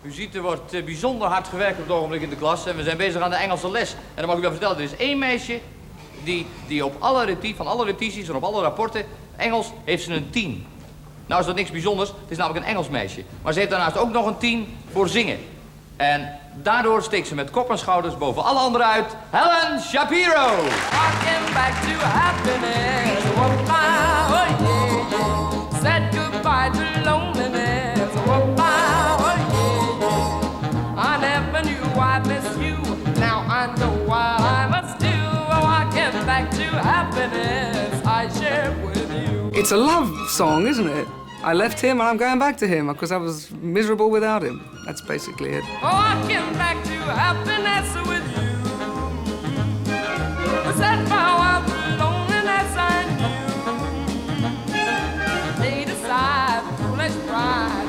U ziet, er wordt bijzonder hard gewerkt op het ogenblik in de klas en we zijn bezig aan de Engelse les. En dan mag ik wel vertellen, er is één meisje die op van alle repetities en op alle rapporten, Engels, heeft ze een 10. Nou is dat niks bijzonders, het is namelijk een Engels meisje. Maar ze heeft daarnaast ook nog een 10 voor zingen. En daardoor steekt ze met kop en schouders boven alle anderen uit. Helen Shapiro! Walking back to happiness, oh yeah, yeah. Said goodbye to loneliness, oh yeah. I never knew I'd miss you, now I know what I must do. Walking back to happiness, I share with you. It's a love song, isn't it? I left him and I'm going back to him because I was miserable without him. That's basically it. Walking back to happiness with you. Set farewell to loneliness I knew. Laid aside foolish pride,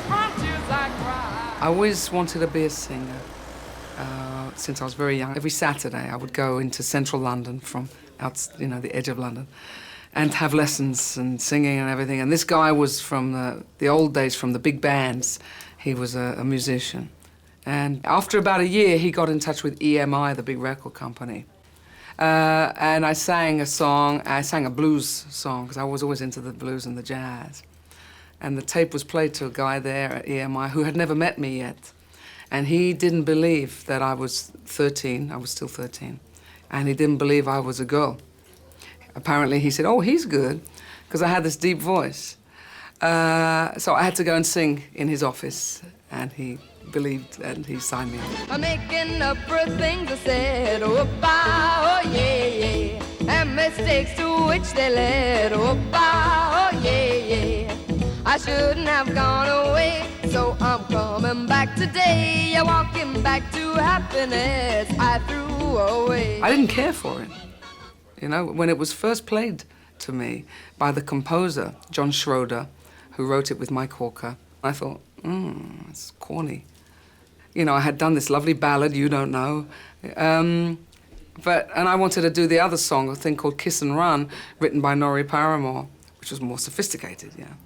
from tears I cried. I always wanted to be a singer since I was very young. Every Saturday I would go into central London from out, the edge of London, and have lessons and singing and everything. And this guy was from the old days, from the big bands. He was a musician. And after about a year, he got in touch with EMI, the big record company. And I sang a song. I sang a blues song, because I was always into the blues and the jazz. And the tape was played to a guy there at EMI who had never met me yet. And he didn't believe that I was 13. I was still 13. And he didn't believe I was a girl. Apparently, he said, oh, he's good, because I had this deep voice. So I had to go and sing in his office, and he believed, and he signed me up. I'm making up for things I said, oh, oh, yeah, yeah. And mistakes to which they led, oh, yeah, yeah. I shouldn't have gone away, so I'm coming back today. You're walking back to happiness I threw away. I didn't care for it. When it was first played to me by the composer, John Schroeder, who wrote it with Mike Hawker, I thought, it's corny. I had done this lovely ballad, You Don't Know, and I wanted to do the other song, a thing called Kiss and Run, written by Norrie Paramore, which was more sophisticated, yeah.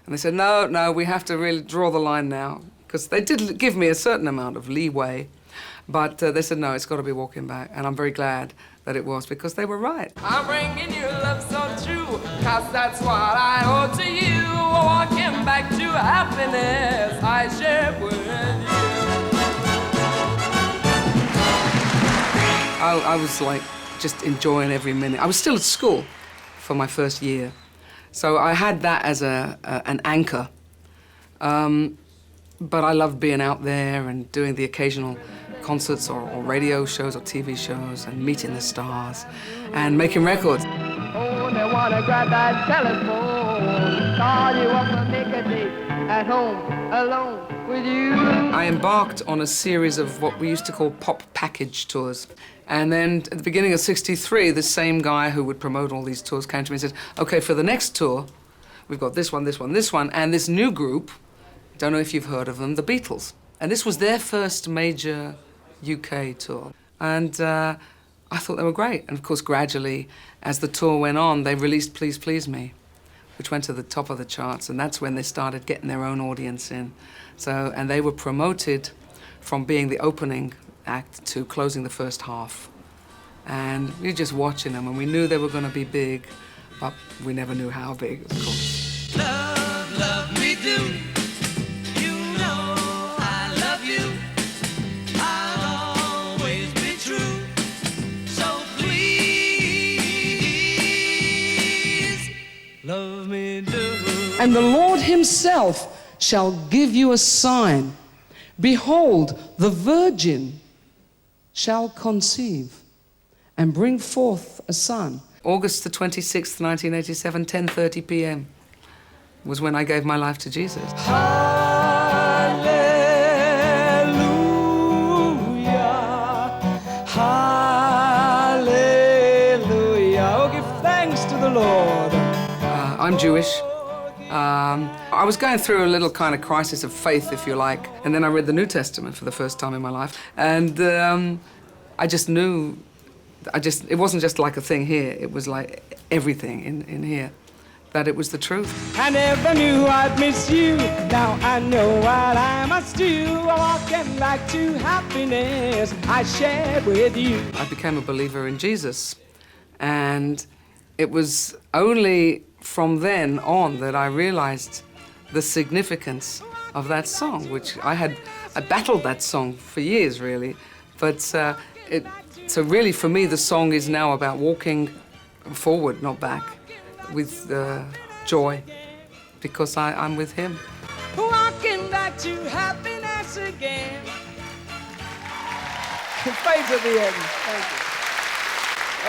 And they said, no, we have to really draw the line now, because they did give me a certain amount of leeway, but they said, no, it's got to be Walking Back, and I'm very glad that it was, because they were right. I'm bringing you love so true, cause that's what I owe to you. Walking back to happiness I share with you. I was like just enjoying every minute. I was still at school for my first year, so I had that as an anchor. But I loved being out there and doing the occasional concerts or radio shows or TV shows and meeting the stars and making records. Oh, they want to grab that telephone, call you up and make a date at home, alone with you. I embarked on a series of what we used to call pop package tours. And then at the beginning of '63, the same guy who would promote all these tours came to me and said, okay, for the next tour, we've got this one, this one, this one, and this new group, don't know if you've heard of them, the Beatles. And this was their first major UK tour. And I thought they were great. And of course, gradually, as the tour went on, they released Please Please Me, which went to the top of the charts, and that's when they started getting their own audience in. And they were promoted from being the opening act to closing the first half. And we were just watching them, and we knew they were going to be big, but we never knew how big, of course. Love, love me do. You know I love you. I'll always be true. So please, love me do. And the Lord himself shall give you a sign. Behold, the virgin shall conceive and bring forth a son. August the 26th, 1987, 10:30 p.m. was when I gave my life to Jesus. Hallelujah, hallelujah. Oh, give thanks to the Lord. I'm Jewish. I was going through a little kind of crisis of faith, if you like, and then I read the New Testament for the first time in my life, and I just knew, it wasn't just like a thing here, it was like everything in here. that it was the truth. I never knew I'd miss you. Now I know what I must do. Walking back to happiness I shared with you. I became a believer in Jesus, and it was only from then on that I realized the significance of that song, which I battled that song for years, really. But so really for me the song is now about walking forward, not back, with joy, because I'm with him. Walking back to happiness again. It fades at the end. Thank you.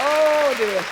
Oh dear.